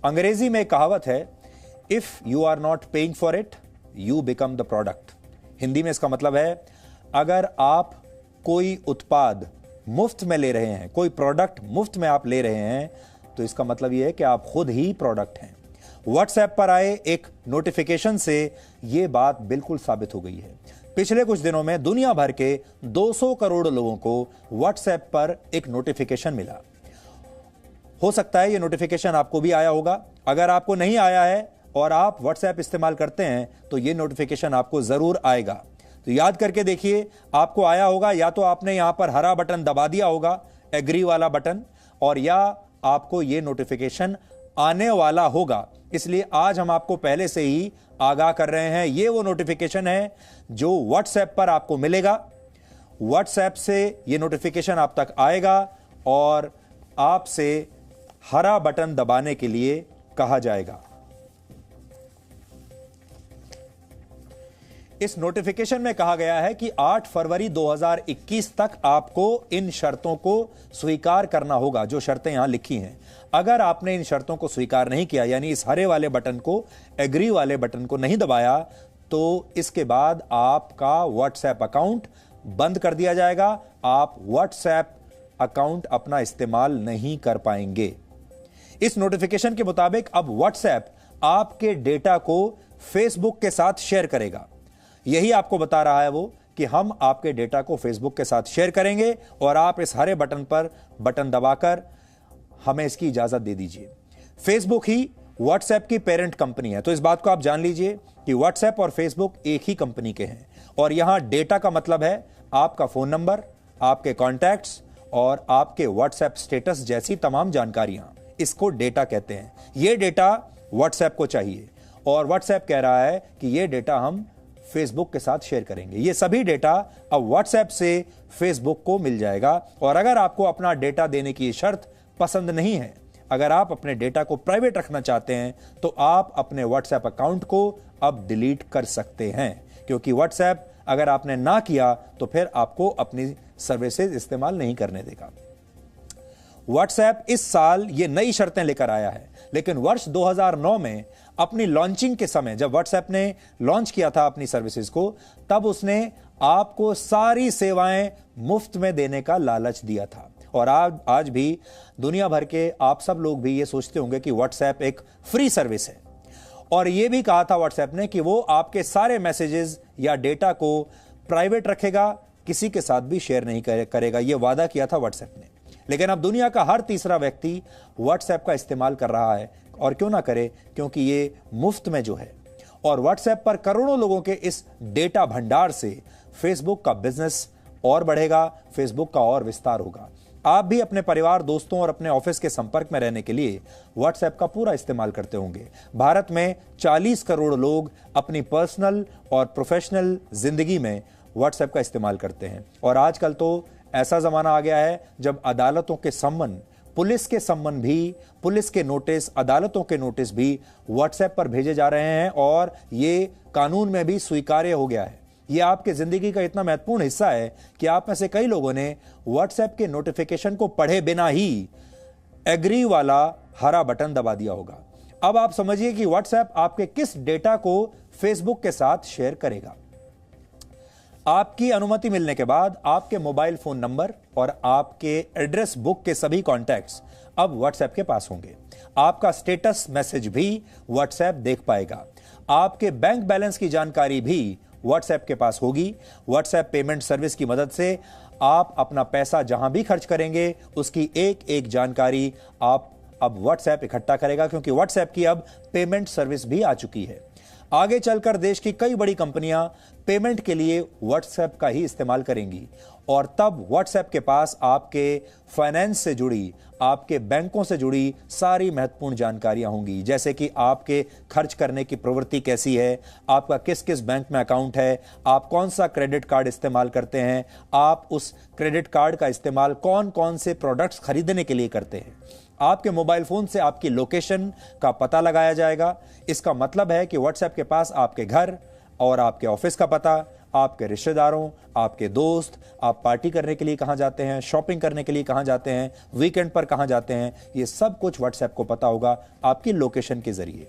अंग्रेजी में एक कहावत है, if you are not paying for it you become the product. Hindi में इसका मतलब है, अगर आप कोई उत्पाद मुफ्त में ले रहे हैं, कोई प्रोडक्ट मुफ्त में आप ले रहे हैं, तो इसका मतलब यह है कि आप खुद ही प्रोडक्ट हैं। व्हाट्सएप पर आए एक नोटिफिकेशन से यह बात बिल्कुल साबित हो गई है। पिछले कुछ दिनों में दुनिया भर के 200 करोड़ लोगों को व्हाट्सएप पर एक नोटिफिकेशन मिला। हो सकता है यह नोटिफिकेशन आपको भी आया होगा। अगर आपको नहीं आया है और आप व्हाट्सएप इस्तेमाल करते हैं तो यह नोटिफिकेशन आपको जरूर आएगा। तो याद करके देखिए, आपको आया होगा, या तो आपने यहां पर हरा बटन दबा दिया होगा, एग्री वाला बटन, और या आपको यह नोटिफिकेशन आने वाला होगा। इसलिए आज हम आपको पहले से ही आगाह कर रहे हैं। यह वो नोटिफिकेशन है जो व्हाट्सएप पर आपको मिलेगा। व्हाट्सएप से यह नोटिफिकेशन आप तक आएगा और आपसे हरा बटन दबाने के लिए कहा जाएगा। इस नोटिफिकेशन में कहा गया है कि 8 फरवरी 2021 तक आपको इन शर्तों को स्वीकार करना होगा, जो शर्तें यहां लिखी हैं। अगर आपने इन शर्तों को स्वीकार नहीं किया, यानी इस हरे वाले बटन को, एग्री वाले बटन को नहीं दबाया, तो इसके बाद आपका व्हाट्सएप अकाउंट बंद कर दिया जाएगा। आप व्हाट्सएप अकाउंट अपना इस्तेमाल नहीं कर पाएंगे। इस नोटिफिकेशन के मुताबिक अब व्हाट्सएप आपके डेटा को फेसबुक के साथ शेयर करेगा। यही आपको बता रहा है वो कि हम आपके डेटा को फेसबुक के साथ शेयर करेंगे और आप इस हरे बटन पर बटन दबाकर हमें इसकी इजाजत दे दीजिए। फेसबुक ही व्हाट्सएप की पेरेंट कंपनी है, तो इस बात को आप जान लीजिए कि व्हाट्सएप और फेसबुक एक ही कंपनी के हैं। और यहां डेटा का मतलब है आपका फोन नंबर, आपके कॉन्टैक्ट्स और आपके व्हाट्सएप स्टेटस जैसी तमाम जानकारियां, इसको डेटा कहते हैं। यह डेटा व्हाट्सएप को चाहिए और व्हाट्सएप कह रहा है कि यह डेटा हम फेसबुक के साथ शेयर करेंगे। ये सभी डेटा अब व्हाट्सएप से फेसबुक को मिल जाएगा। और अगर आपको अपना डेटा देने की शर्त पसंद नहीं है, अगर आप अपने डेटा को प्राइवेट रखना चाहते हैं, तो आप अपने व्हाट्सएप अकाउंट को अब डिलीट कर सकते हैं, क्योंकि व्हाट्सएप अगर आपने ना किया तो फिर आपको अपनी सर्विसेज इस्तेमाल नहीं करने देगा। व्हाट्सएप इस साल ये नई शर्तें लेकर आया है, लेकिन वर्ष 2009 में अपनी लॉन्चिंग के समय, जब व्हाट्सएप ने लॉन्च किया था अपनी सर्विसेज को, तब उसने आपको सारी सेवाएं मुफ्त में देने का लालच दिया था। और आज भी दुनिया भर के आप सब लोग भी ये सोचते होंगे कि व्हाट्सएप एक फ्री सर्विस है। और यह भी कहा था व्हाट्सएप ने कि वो आपके सारे मैसेजेस या डेटा को प्राइवेट रखेगा, किसी के साथ भी शेयर नहीं करेगा। यह वादा किया था व्हाट्सएप ने। लेकिन अब दुनिया का हर तीसरा व्यक्ति व्हाट्सएप का इस्तेमाल कर रहा है, और क्यों ना करे, क्योंकि ये मुफ्त में जो है। और व्हाट्सएप पर करोड़ों लोगों के इस डेटा भंडार से फेसबुक का बिजनेस और बढ़ेगा, फेसबुक का और विस्तार होगा। आप भी अपने परिवार, दोस्तों और अपने ऑफिस के संपर्क में रहने के लिए व्हाट्सएप का पूरा इस्तेमाल करते होंगे। भारत में 40 करोड़ लोग अपनी पर्सनल और प्रोफेशनल जिंदगी में व्हाट्सएप का इस्तेमाल करते हैं। और आजकल तो ऐसा जमाना आ गया है जब अदालतों के सम्मन, पुलिस के सम्मन भी, पुलिस के नोटिस, अदालतों के नोटिस भी व्हाट्सएप पर भेजे जा रहे हैं, और ये कानून में भी स्वीकार्य हो गया है। ये आपके जिंदगी का इतना महत्वपूर्ण हिस्सा है कि आप में से कई लोगों ने व्हाट्सएप के नोटिफिकेशन को पढ़े बिना ही एग्री वाला हरा बटन दबा दिया होगा। अब आप समझिए कि व्हाट्सएप आपके किस डेटा को फेसबुक के साथ शेयर करेगा। आपकी अनुमति मिलने के बाद आपके मोबाइल फोन नंबर और आपके एड्रेस बुक के सभी कॉन्टैक्ट्स अब व्हाट्सएप के पास होंगे। आपका स्टेटस मैसेज भी व्हाट्सएप देख पाएगा। आपके बैंक बैलेंस की जानकारी भी व्हाट्सएप के पास होगी। व्हाट्सएप पेमेंट सर्विस की मदद से आप अपना पैसा जहां भी खर्च करेंगे, उसकी एक एक जानकारी आप अब व्हाट्सएप इकट्ठा करेगा, क्योंकि व्हाट्सएप की अब पेमेंट सर्विस भी आ चुकी है। आगे चलकर देश की कई बड़ी कंपनियां पेमेंट के लिए व्हाट्सएप का ही इस्तेमाल करेंगी, और तब व्हाट्सएप के पास आपके फाइनेंस से जुड़ी, आपके बैंकों से जुड़ी सारी महत्वपूर्ण जानकारियां होंगी, जैसे कि आपके खर्च करने की प्रवृत्ति कैसी है, आपका किस किस बैंक में अकाउंट है, आप कौन सा क्रेडिट कार्ड इस्तेमाल करते हैं, आप उस क्रेडिट कार्ड का इस्तेमाल कौन कौन से प्रोडक्ट्स खरीदने के लिए करते हैं। आपके मोबाइल फोन से आपकी लोकेशन का पता लगाया जाएगा। इसका मतलब है कि व्हाट्सएप के पास आपके घर और आपके ऑफिस का पता, आपके रिश्तेदारों, आपके दोस्त, आप पार्टी करने के लिए कहां जाते हैं, शॉपिंग करने के लिए कहां जाते हैं, वीकेंड पर कहां जाते हैं, ये सब कुछ व्हाट्सएप को पता होगा आपकी लोकेशन के जरिए।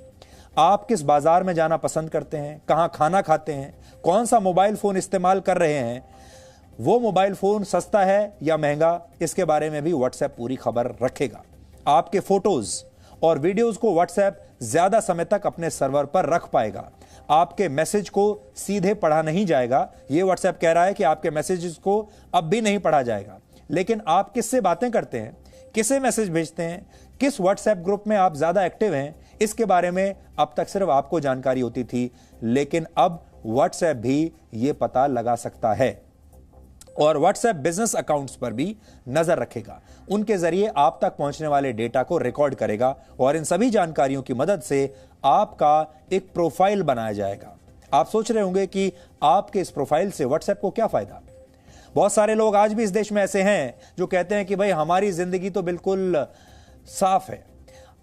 आप किस बाजार में जाना पसंद करते हैं, कहां खाना खाते हैं, कौन सा मोबाइल फोन इस्तेमाल कर रहे हैं, वो मोबाइल फोन सस्ता है या महंगा, इसके बारे में भी व्हाट्सएप पूरी खबर रखेगा। आपके फोटोज और वीडियोस को व्हाट्सएप ज्यादा समय तक अपने सर्वर पर रख पाएगा। आपके मैसेज को सीधे पढ़ा नहीं जाएगा। यह व्हाट्सएप कह रहा है कि आपके मैसेजेस को अब भी नहीं पढ़ा जाएगा, लेकिन आप किससे बातें करते हैं, किसे मैसेज भेजते हैं, किस व्हाट्सएप ग्रुप में आप ज्यादा एक्टिव हैं, इसके बारे में अब तक सिर्फ आपको जानकारी होती थी, लेकिन अब व्हाट्सएप भी यह पता लगा सकता है और व्हाट्सएप बिजनेस अकाउंट्स पर भी नजर रखेगा। उनके जरिए आप तक पहुंचने वाले डेटा को रिकॉर्ड करेगा और इन सभी जानकारियों की मदद से आपका एक प्रोफाइल बनाया जाएगा। आप सोच रहे होंगे कि आपके इस प्रोफाइल से व्हाट्सएप को क्या फायदा। बहुत सारे लोग आज भी इस देश में ऐसे हैं जो कहते हैं कि भाई हमारी जिंदगी तो बिल्कुल साफ है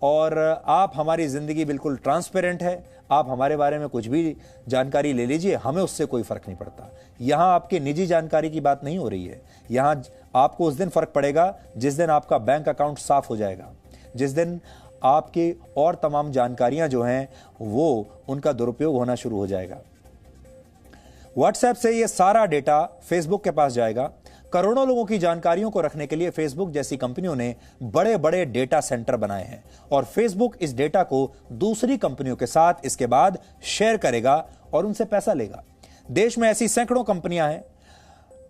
और आप हमारी जिंदगी बिल्कुल ट्रांसपेरेंट है, आप हमारे बारे में कुछ भी जानकारी ले लीजिए, हमें उससे कोई फर्क नहीं पड़ता। यहां आपकी निजी जानकारी की बात नहीं हो रही है। यहां आपको उस दिन फर्क पड़ेगा जिस दिन आपका बैंक अकाउंट साफ हो जाएगा, जिस दिन आपकी और तमाम जानकारियां जो हैं वो उनका दुरुपयोग होना शुरू हो जाएगा। व्हाट्सएप से ये सारा डेटा फेसबुक के पास जाएगा। करोड़ों लोगों की जानकारियों को रखने के लिए फेसबुक जैसी कंपनियों ने बड़े बड़े डेटा सेंटर बनाए हैं और फेसबुक इस डेटा को दूसरी कंपनियों के साथ इसके बाद शेयर करेगा और उनसे पैसा लेगा। देश में ऐसी सैकड़ों कंपनियां हैं,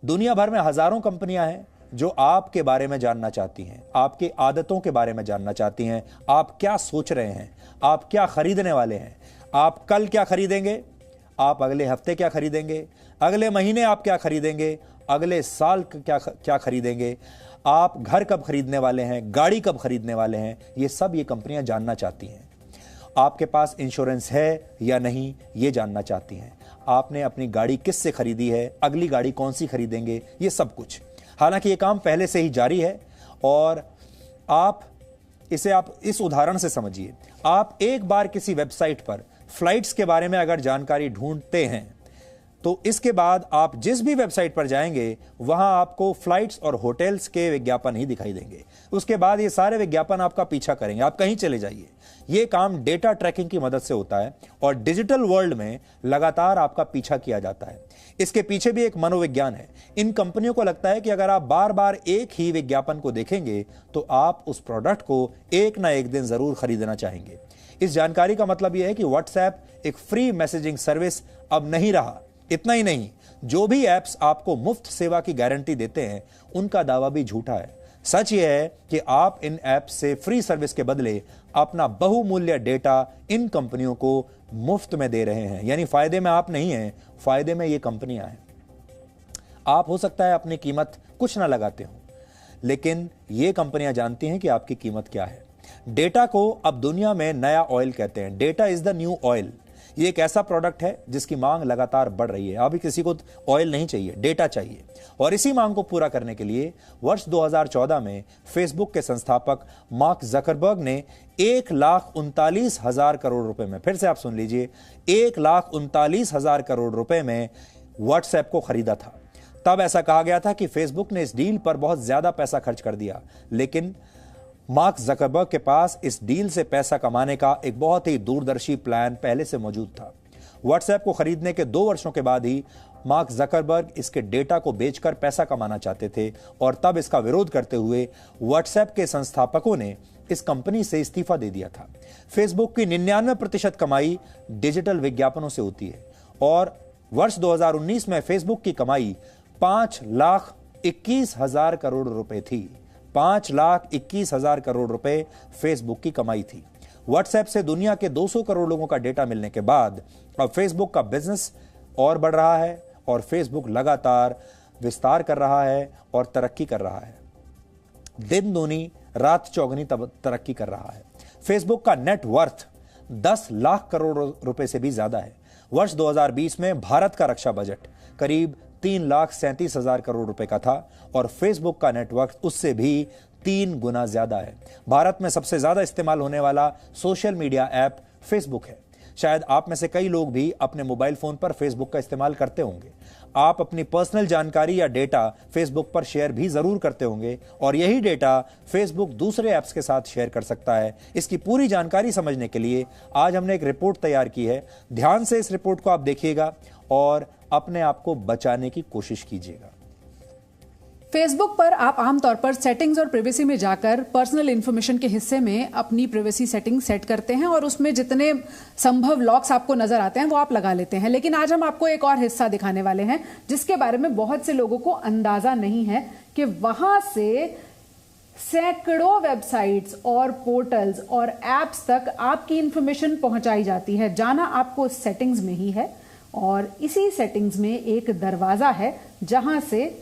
दुनिया भर में हजारों कंपनियां हैं जो आपके बारे में जानना चाहती हैं, आपकी आदतों के बारे में जानना चाहती हैं, आप क्या सोच रहे हैं, आप क्या खरीदने वाले हैं, आप कल क्या खरीदेंगे, आप अगले हफ्ते क्या खरीदेंगे, अगले महीने आप क्या खरीदेंगे, अगले साल क्या खरीदेंगे, आप घर कब खरीदने वाले हैं, गाड़ी कब खरीदने वाले हैं, ये सब ये कंपनियां जानना चाहती हैं। आपके पास इंश्योरेंस है या नहीं ये जानना चाहती हैं। आपने अपनी गाड़ी किससे खरीदी है, अगली गाड़ी कौन सी खरीदेंगे, ये सब कुछ। हालांकि ये काम पहले से ही जारी है और आप इस उदाहरण से समझिए। आप एक बार किसी वेबसाइट पर फ्लाइट्स के बारे में अगर जानकारी ढूंढते हैं तो इसके बाद आप जिस भी वेबसाइट पर जाएंगे वहां आपको फ्लाइट्स और होटल्स के विज्ञापन ही दिखाई देंगे। उसके बाद ये सारे विज्ञापन आपका पीछा करेंगे, आप कहीं चले जाइए। ये काम डेटा ट्रैकिंग की मदद से होता है और डिजिटल वर्ल्ड में लगातार आपका पीछा किया जाता है। इसके पीछे भी एक मनोविज्ञान है। इन कंपनियों को लगता है कि अगर आप बार बार एक ही विज्ञापन को देखेंगे तो आप उस प्रोडक्ट को एक ना एक दिन जरूर खरीदना चाहेंगे। इस जानकारी का मतलब यह है कि व्हाट्सएप एक फ्री मैसेजिंग सर्विस अब नहीं रहा। इतना ही नहीं, जो भी ऐप्स आपको मुफ्त सेवा की गारंटी देते हैं उनका दावा भी झूठा है। सच यह है कि आप इन ऐप्स से फ्री सर्विस के बदले अपना बहुमूल्य डेटा इन कंपनियों को मुफ्त में दे रहे हैं। यानी फायदे में आप नहीं हैं, फायदे में ये कंपनियां हैं। आप हो सकता है अपनी कीमत कुछ ना लगाते हो, लेकिन ये कंपनियां जानती हैं कि आपकी कीमत क्या है। डेटा को अब दुनिया में नया ऑयल कहते हैं। Data is the new oil. ये एक ऐसा प्रोडक्ट है जिसकी मांग लगातार बढ़ रही है। अभी किसी को ऑयल नहीं चाहिए, डेटा चाहिए। और इसी मांग को पूरा करने के लिए वर्ष 2014 में फेसबुक के संस्थापक मार्क जकरबर्ग ने 1,39,000 करोड़ रुपए में, फिर से आप सुन लीजिए, 1,39,000 करोड़ रुपए में व्हाट्सएप को खरीदा था। तब ऐसा कहा गया था कि फेसबुक ने इस डील पर बहुत ज्यादा पैसा खर्च कर दिया, लेकिन मार्क जकरबर्ग के पास इस डील से पैसा कमाने का एक बहुत ही दूरदर्शी प्लान पहले से मौजूद था। व्हाट्सएप को खरीदने के 2 वर्षों के बाद ही मार्क जकरबर्ग इसके डेटा को बेचकर पैसा कमाना चाहते थे और तब इसका विरोध करते हुए व्हाट्सएप के संस्थापकों ने इस कंपनी से इस्तीफा दे दिया था। फेसबुक की 99% कमाई डिजिटल विज्ञापनों से होती है और वर्ष 2019 में फेसबुक की कमाई 5,21,000 करोड़ रुपए थी। 5,21,000 करोड़ रुपए फेसबुक की कमाई थी। व्हाट्सएप से दुनिया के 200 करोड़ लोगों का डेटा मिलने के बाद अब फेसबुक का बिजनेस और बढ़ रहा है और फेसबुक लगातार विस्तार कर रहा है और तरक्की कर रहा है। दिन दूनी रात चौगनी तरक्की कर रहा है। फेसबुक का नेट वर्थ 10 लाख करोड़ रुपए से भी ज्यादा है। वर्ष 2020 में भारत का रक्षा बजट करीब 3,37,000 करोड़ रुपए का था और फेसबुक का नेटवर्क उससे भी 3 गुना ज्यादा है। भारत में सबसे ज्यादा इस्तेमाल होने वाला सोशल मीडिया ऐप फेसबुक है। शायद आप में से कई लोग भी अपने मोबाइल फोन पर फेसबुक का इस्तेमाल करते होंगे। आप अपनी पर्सनल जानकारी या डेटा फेसबुक पर शेयर भी जरूर करते होंगे और यही डेटा फेसबुक दूसरे ऐप्स के साथ शेयर कर सकता है। इसकी पूरी जानकारी समझने के लिए आज हमने एक रिपोर्ट तैयार की है। ध्यान से इस रिपोर्ट को आप देखिएगा और अपने आप को बचाने की कोशिश कीजिएगा। फेसबुक पर आप आमतौर पर सेटिंग्स और प्राइवेसी में जाकर पर्सनल इंफॉर्मेशन के हिस्से में अपनी प्राइवेसी सेटिंग सेट करते हैं और उसमें जितने संभव लॉक्स आपको नजर आते हैं वो आप लगा लेते हैं। लेकिन आज हम आपको एक और हिस्सा दिखाने वाले हैं जिसके बारे में बहुत से लोगों को अंदाजा नहीं है कि वहां से सैकड़ों वेबसाइट्स और पोर्टल्स और एप्स तक आपकी इंफॉर्मेशन पहुंचाई जाती है। जाना आपको सेटिंग्स में ही है और इसी सेटिंग्स में एक दरवाजा है जहां से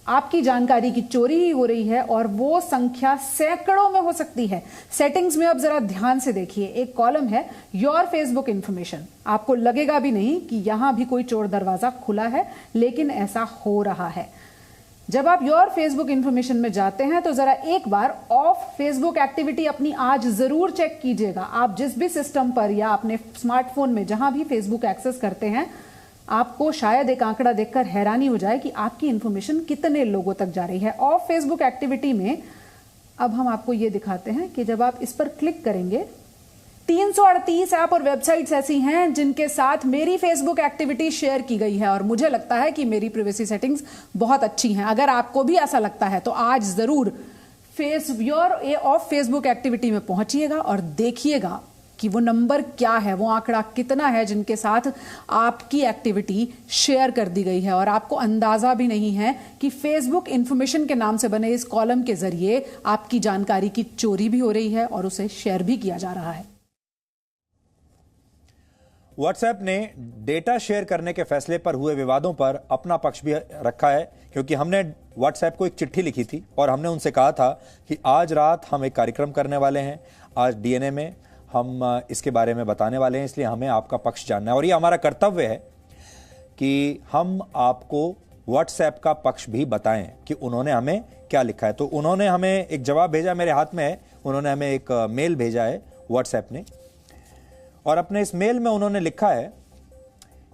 आपकी जानकारी की चोरी ही हो रही है और वो संख्या सैकड़ों में हो सकती है। सेटिंग्स में अब जरा ध्यान से देखिए, एक कॉलम है योर फेसबुक इंफॉर्मेशन। आपको लगेगा भी नहीं कि यहां भी कोई चोर दरवाजा खुला है, लेकिन ऐसा हो रहा है। जब आप योर फेसबुक इंफॉर्मेशन में जाते हैं तो जरा एक बार ऑफ फेसबुक एक्टिविटी अपनी आज जरूर चेक कीजिएगा। आप जिस भी सिस्टम पर या अपने स्मार्टफोन में जहां भी फेसबुक एक्सेस करते हैं, आपको शायद एक आंकड़ा देखकर हैरानी हो जाए कि आपकी इंफॉर्मेशन कितने लोगों तक जा रही है। ऑफ फेसबुक एक्टिविटी में अब हम आपको यह दिखाते हैं कि जब आप इस पर क्लिक करेंगे 338 ऐप और वेबसाइट्स ऐसी हैं जिनके साथ मेरी फेसबुक एक्टिविटी शेयर की गई है और मुझे लगता है कि मेरी प्राइवेसी सेटिंग्स बहुत अच्छी हैं। अगर आपको भी ऐसा लगता है तो आज जरूर योर ऑफ फेसबुक एक्टिविटी में पहुंचिएगा और देखिएगा कि वो नंबर क्या है, वो आंकड़ा कितना है जिनके साथ आपकी एक्टिविटी शेयर कर दी गई है। और आपको अंदाजा भी नहीं है कि फेसबुक इंफॉर्मेशन के नाम से बने इस कॉलम के जरिए आपकी जानकारी की चोरी भी हो रही है और उसे शेयर भी किया जा रहा है। व्हाट्सएप ने डेटा शेयर करने के फैसले पर हुए विवादों पर अपना पक्ष भी रखा है, क्योंकि हमने व्हाट्सएप को एक चिट्ठी लिखी थी और हमने उनसे कहा था कि आज रात हम एक कार्यक्रम करने वाले हैं, आज डीएनए में हम इसके बारे में बताने वाले हैं, इसलिए हमें आपका पक्ष जानना है और ये हमारा कर्तव्य है कि हम आपको व्हाट्सएप का पक्ष भी बताएं कि उन्होंने हमें क्या लिखा है। तो उन्होंने हमें एक जवाब भेजा, मेरे हाथ में है, उन्होंने हमें एक मेल भेजा है व्हाट्सएप ने और अपने इस मेल में उन्होंने लिखा है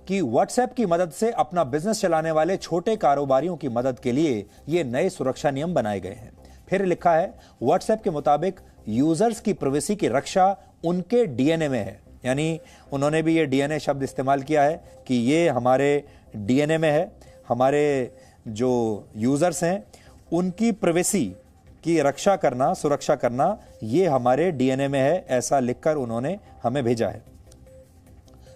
कि व्हाट्सएप की मदद से अपना बिजनेस चलाने वाले छोटे कारोबारियों की मदद के लिए ये नए सुरक्षा नियम बनाए गए हैं। फिर लिखा है व्हाट्सएप के मुताबिक यूजर्स की प्राइवेसी की रक्षा उनके डीएनए में है। यानी उन्होंने भी ये डीएनए शब्द इस्तेमाल किया है कि ये हमारे डीएनए में है, हमारे जो यूजर्स हैं उनकी प्राइवेसी की रक्षा करना, सुरक्षा करना, ये हमारे डीएनए में है, ऐसा लिखकर उन्होंने हमें भेजा है।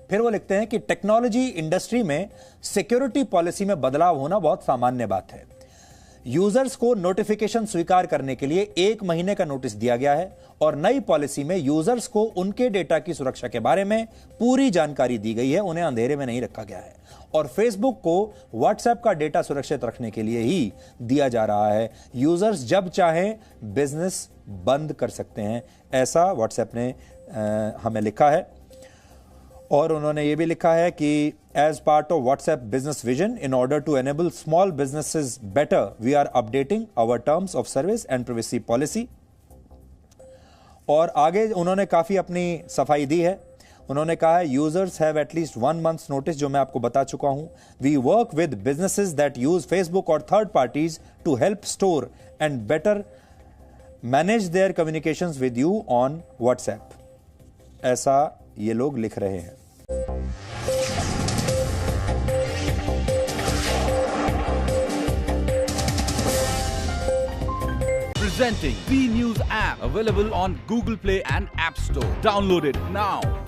फिर वो लिखते हैं कि टेक्नोलॉजी इंडस्ट्री में सिक्योरिटी पॉलिसी में बदलाव होना बहुत सामान्य बात है। यूजर्स को नोटिफिकेशन स्वीकार करने के लिए 1 महीने का नोटिस दिया गया है और नई पॉलिसी में यूजर्स को उनके डेटा की सुरक्षा के बारे में पूरी जानकारी दी गई है, उन्हें अंधेरे में नहीं रखा गया है और फेसबुक को व्हाट्सएप का डेटा सुरक्षित रखने के लिए ही दिया जा रहा है। यूजर्स जब चाहें बिजनेस बंद कर सकते हैं, ऐसा व्हाट्सएप ने हमें लिखा है। और उन्होंने ये भी लिखा है कि as part of WhatsApp business vision in order to enable small businesses better we are updating our terms of service and privacy policy. और आगे उन्होंने काफी अपनी सफाई दी है। उन्होंने कहा है users have at least 1 month's notice, जो मैं आपको बता चुका हूं। We work with businesses that use Facebook और third parties to help store and better manage their communications with you on WhatsApp, ऐसा ये लोग लिख रहे हैं। Presenting B News app, available on Google Play and App Store. Download it now.